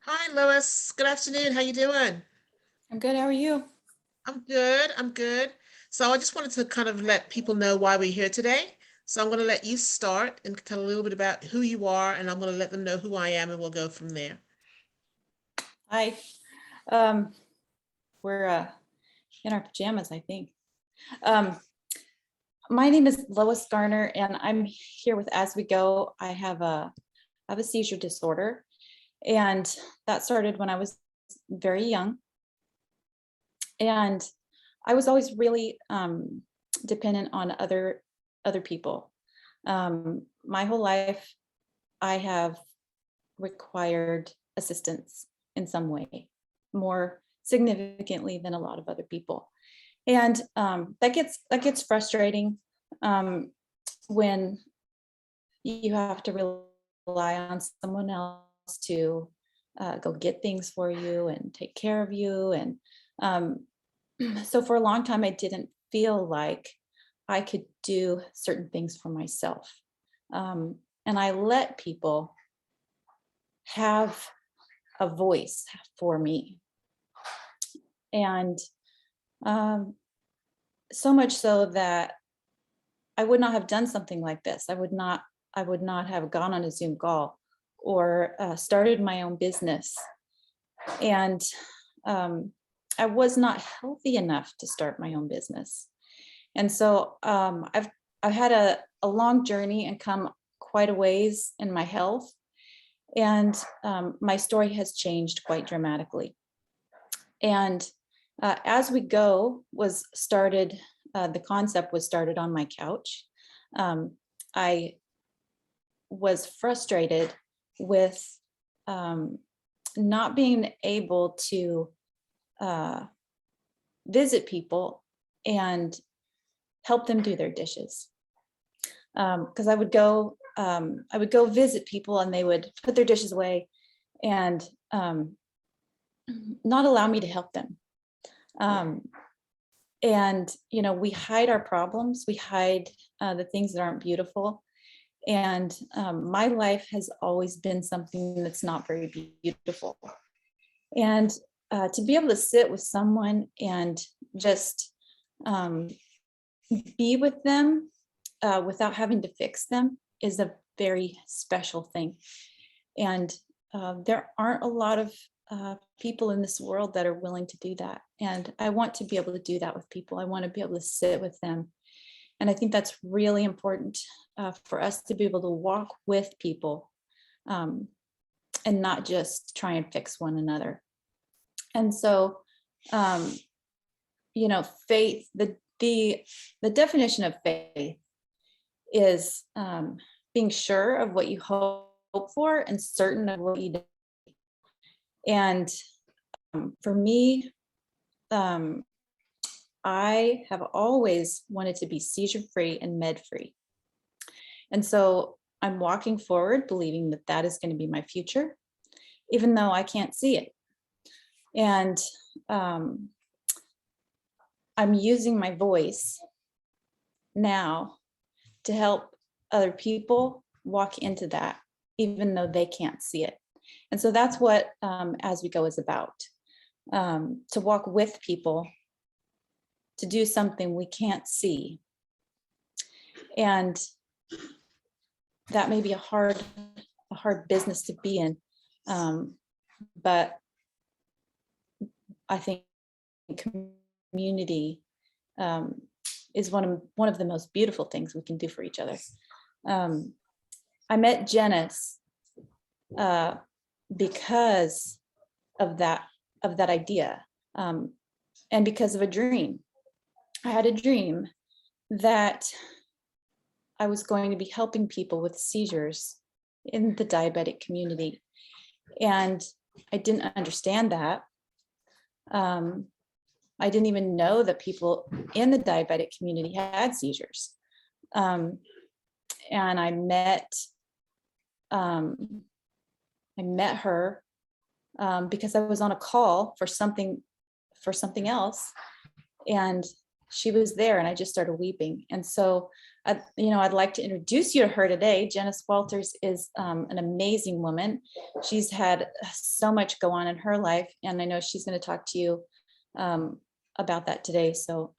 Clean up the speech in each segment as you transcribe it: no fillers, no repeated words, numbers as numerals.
Hi, Lois. Good afternoon. How you doing? I'm good. How are you? I'm good. I'm good. So I just wanted to kind of let people know why we're here today. So I'm going to let you start and tell a little bit about who you are, and I'm going to let them know who I am, and we'll go from there. Hi. Um, we're in our pajamas, I think. Um, my name is Lois Garner, and I'm here with As We Go. I have a seizure disorder, and that started when I was very young. And I was always really dependent on other people. My whole life, I have required assistance in some way, more significantly than a lot of other people. And that gets frustrating um, when you have to rely on someone else to go get things for you and take care of you. And um, so for a long time, I didn't feel like I could do certain things for myself. And I let people have a voice for me. And um, so much so that I would not have done something like this. I would not have gone on a Zoom call or started my own business. And um, I was not healthy enough to start my own business. And so I've had a long journey and come quite a ways in my health. And my story has changed quite dramatically. And As We Go was started, the concept was started on my couch. I was frustrated with um, not being able to uh, visit people and help them do their dishes. Because I would go visit people and they would put their dishes away and not allow me to help them. Um, and we hide our problems, we hide the things that aren't beautiful. And my life has always been something that's not very beautiful. And to be able to sit with someone and just um, be with them without having to fix them is a very special thing. And there aren't a lot of people in this world that are willing to do that. And I want to be able to do that with people. I want to be able to sit with them. And I think that's really important for us to be able to walk with people um, and not just try and fix one another. And so, um, faith, the definition of faith is being sure of what you hope for and certain of what you don't. And for me, um, I have always wanted to be seizure free and med free. And so I'm walking forward believing that that is going to be my future, even though I can't see it. And um, I'm using my voice now to help other people walk into that, even though they can't see it. And so that's what As We Go is about, to walk with people, to do something we can't see. And that may be a hard business to be in. But I think community is one of the most beautiful things we can do for each other. I met Jenisys because of that idea, and because of a dream. I had a dream that I was going to be helping people with seizures in the diabetic community, and I didn't understand that. I didn't even know that people in the diabetic community had seizures. And I met her because I was on a call for something else, and she was there, and I just started weeping. And so I'd like to introduce you to her today. Jenisys Walters is an amazing woman. She's had so much go on in her life, and I know she's going to talk to you about that today. So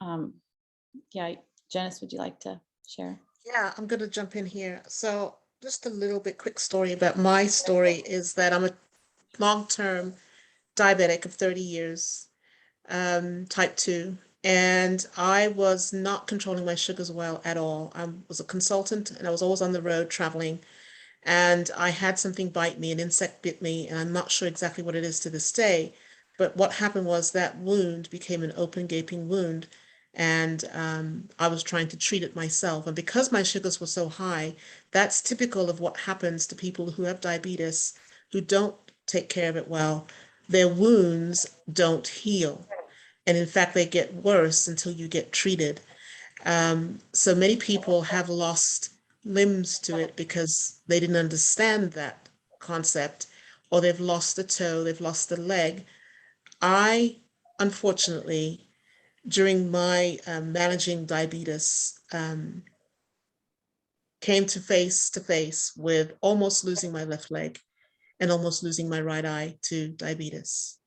yeah, Jenisys, would you like to share? Yeah, I'm going to jump in here. So just a little bit quick story about my story is that I'm a long-term diabetic of 30 years, type 2, and I was not controlling my sugars well at all. I was a consultant and I was always on the road traveling, and I had something bite me, an insect bit me, and I'm not sure exactly what it is to this day. But what happened was that wound became an open gaping wound, and I was trying to treat it myself. And because my sugars were so high, that's typical of what happens to people who have diabetes, who don't take care of it well. Their wounds don't heal. And in fact, they get worse until you get treated. So many people have lost limbs to it because they didn't understand that concept, or they've lost a toe, they've lost a leg. I, unfortunately, during my managing diabetes, came to face with almost losing my left leg and almost losing my right eye to diabetes.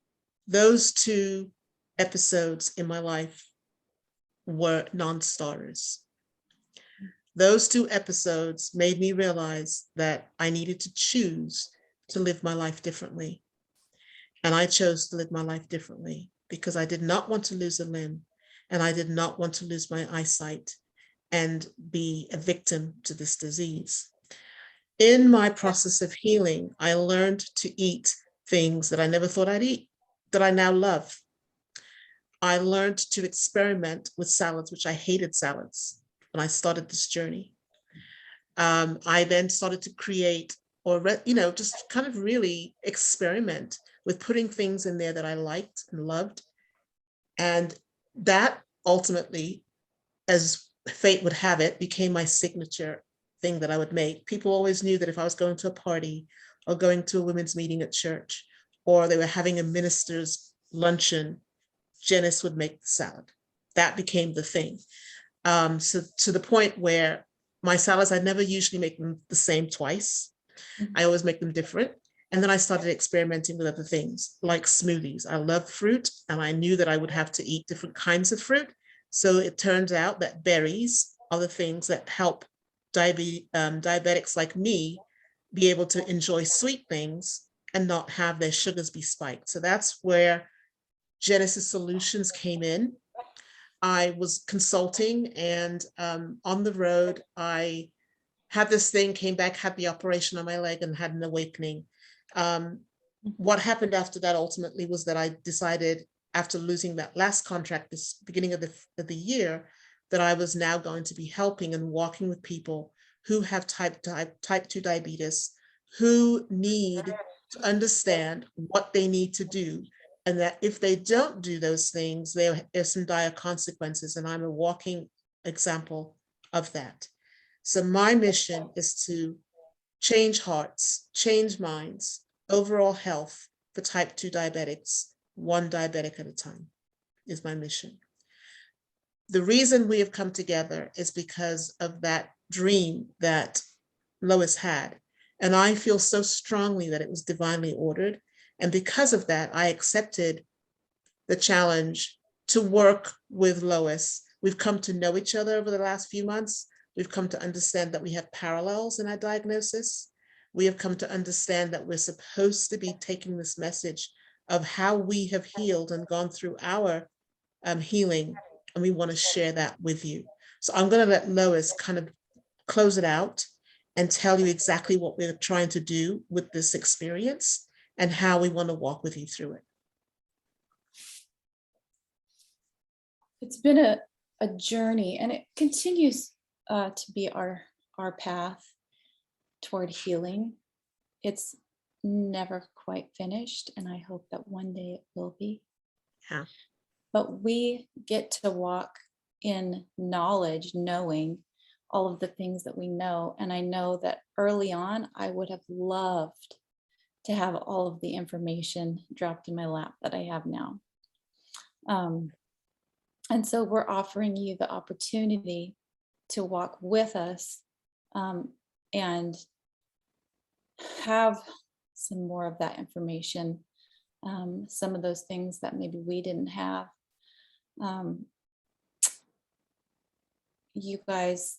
Those two episodes in my life were non-starters. Those two episodes made me realize that I needed to choose to live my life differently. And I chose to live my life differently because I did not want to lose a limb, and I did not want to lose my eyesight and be a victim to this disease. In my process of healing, I learned to eat things that I never thought I'd eat, that I now love. I learned to experiment with salads, which I hated salads when I started this journey. I then started to create, or just kind of really experiment with putting things in there that I liked and loved. And that ultimately, as fate would have it, became my signature thing that I would make. People always knew that if I was going to a party or going to a women's meeting at church, or they were having a minister's luncheon, Jenisys would make the salad. That became the thing. So to the point where my salads, I never usually make them the same twice. I always make them different. And then I started experimenting with other things like smoothies. I love fruit, and I knew that I would have to eat different kinds of fruit. So it turns out that berries are the things that help diabetics like me be able to enjoy sweet things and not have their sugars be spiked. So that's where Jenisys Solutions came in. I was consulting, and on the road, I had this thing, came back, had the operation on my leg, and had an awakening. What happened after that ultimately was that I decided, after losing that last contract this beginning of the year, that I was now going to be helping and walking with people who have type 2 diabetes, who need to understand what they need to do, and that if they don't do those things, there are some dire consequences. And I'm a walking example of that. So my mission is to change hearts, change minds, overall health for type 2 diabetics, one diabetic at a time is my mission. The reason we have come together is because of that dream that Lois had. And I feel so strongly that it was divinely ordered. And because of that, I accepted the challenge to work with Lois. We've come to know each other over the last few months. We've come to understand that we have parallels in our diagnosis. We have come to understand that we're supposed to be taking this message of how we have healed and gone through our healing, and we want to share that with you. So I'm going to let Lois kind of close it out and tell you exactly what we're trying to do with this experience and how we want to walk with you through it. It's been a journey, and it continues to be our path toward healing. It's never quite finished, and I hope that one day it will be. Yeah. But we get to walk in knowledge, knowing all of the things that we know. And I know that early on, I would have loved to have all of the information dropped in my lap that I have now. And so we're offering you the opportunity to walk with us, and have some more of that information, some of those things that maybe we didn't have. You guys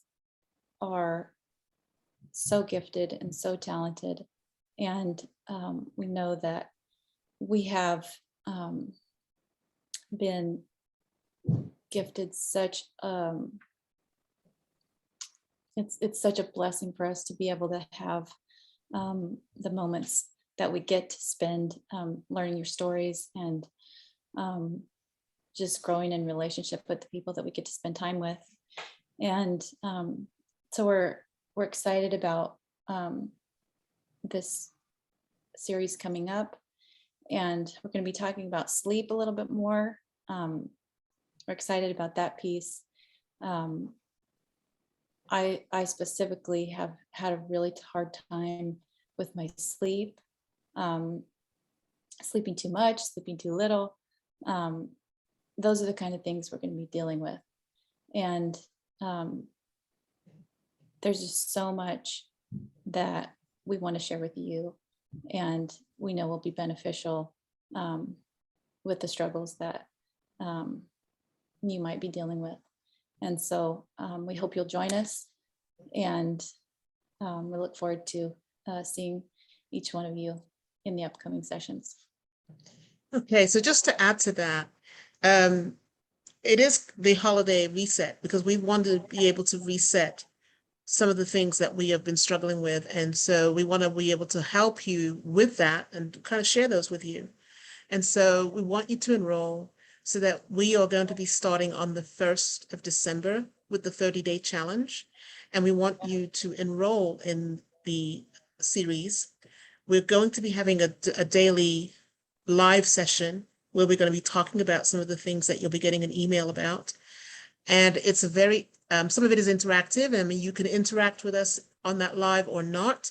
are so gifted and so talented, and we know that we have been gifted such it's such a blessing for us to be able to have the moments that we get to spend learning your stories, and just growing in relationship with the people that we get to spend time with. And so we're excited about this series coming up, and we're going to be talking about sleep a little bit more. We're excited about that piece. I specifically have had a really hard time with my sleep, sleeping too much, sleeping too little. Those are the kind of things we're going to be dealing with. And there's just so much that we want to share with you, and we know will be beneficial with the struggles that you might be dealing with. And so we hope you'll join us, and we look forward to seeing each one of you in the upcoming sessions. Okay, so just to add to that, it is the holiday reset, because we want to be able to reset some of the things that we have been struggling with. And so we want to be able to help you with that and kind of share those with you. And so we want you to enroll, so that we are going to be starting on the 1st of December with the 30-day challenge. And we want you to enroll in the series. We're going to be having a daily live session where we're going to be talking about some of the things that you'll be getting an email about. And it's a very, some of it is interactive. I mean, you can interact with us on that live or not,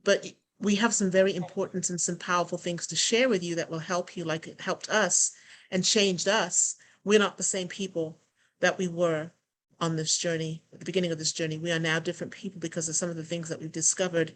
but we have some very important and some powerful things to share with you that will help you, like it helped us and changed us. We're not the same people that we were on this journey, at the beginning of this journey. We are now different people because of some of the things that we've discovered.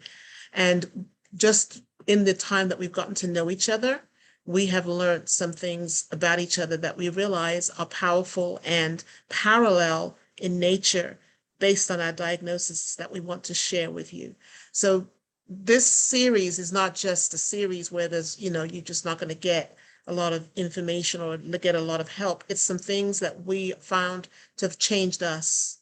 And just in the time that we've gotten to know each other, we have learned some things about each other that we realize are powerful and parallel in nature based on our diagnoses that we want to share with you. So this series is not just a series where there's, you're just not going to get a lot of information or get a lot of help. It's some things that we found to have changed us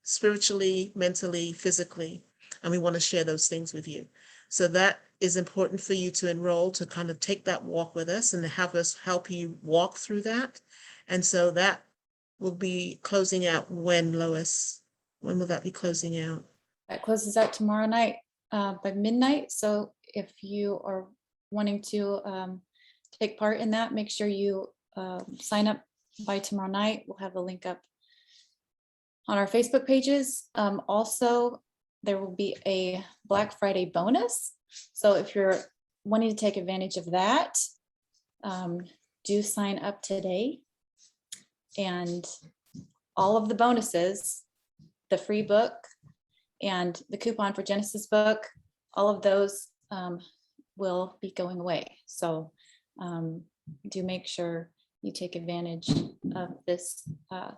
spiritually, mentally, physically, and we want to share those things with you. So that is important for you to enroll, to kind of take that walk with us and have us help you walk through that. And so that will be closing out when, Lois? When will that be closing out? That closes out tomorrow night by midnight. So if you are wanting to take part in that, make sure you sign up by tomorrow night. We'll have the link up on our Facebook pages. Also, there will be a Black Friday bonus. So if you're wanting to take advantage of that, do sign up today. And all of the bonuses, the free book and the coupon for Jenisys book, all of those will be going away. So do make sure you take advantage of this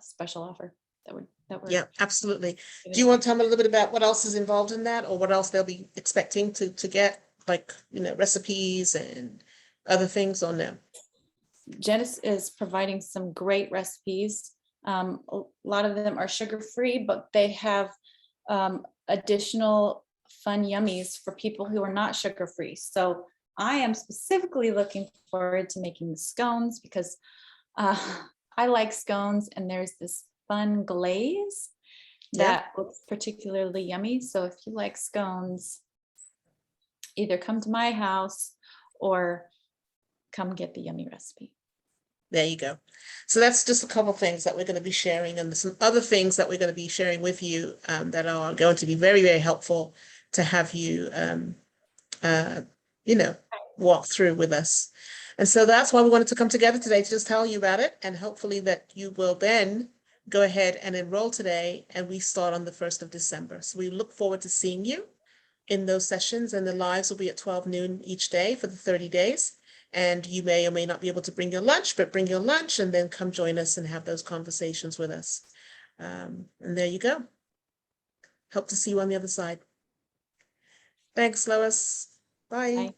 special offer that we're yeah, absolutely. Do you want to tell me a little bit about what else is involved in that, or what else they'll be expecting to get, like, recipes and other things on them? Jenisys is providing some great recipes. A lot of them are sugar-free, but they have additional fun yummies for people who are not sugar-free. So I am specifically looking forward to making the scones, because I like scones, and there's this fun glaze that looks particularly yummy. So if you like scones, either come to my house or come get the yummy recipe. There you go. So that's just a couple of things that we're going to be sharing, and some other things that we're going to be sharing with you that are going to be very, very helpful to have you, walk through with us. And so that's why we wanted to come together today, to just tell you about it, and hopefully that you will then go ahead and enroll today, and we start on the 1st of December. So we look forward to seeing you in those sessions, and the lives will be at 12 noon each day for the 30 days. And you may or may not be able to bring your lunch, but bring your lunch and then come join us and have those conversations with us. And there you go. Hope to see you on the other side. Thanks, Lois. Bye. Bye.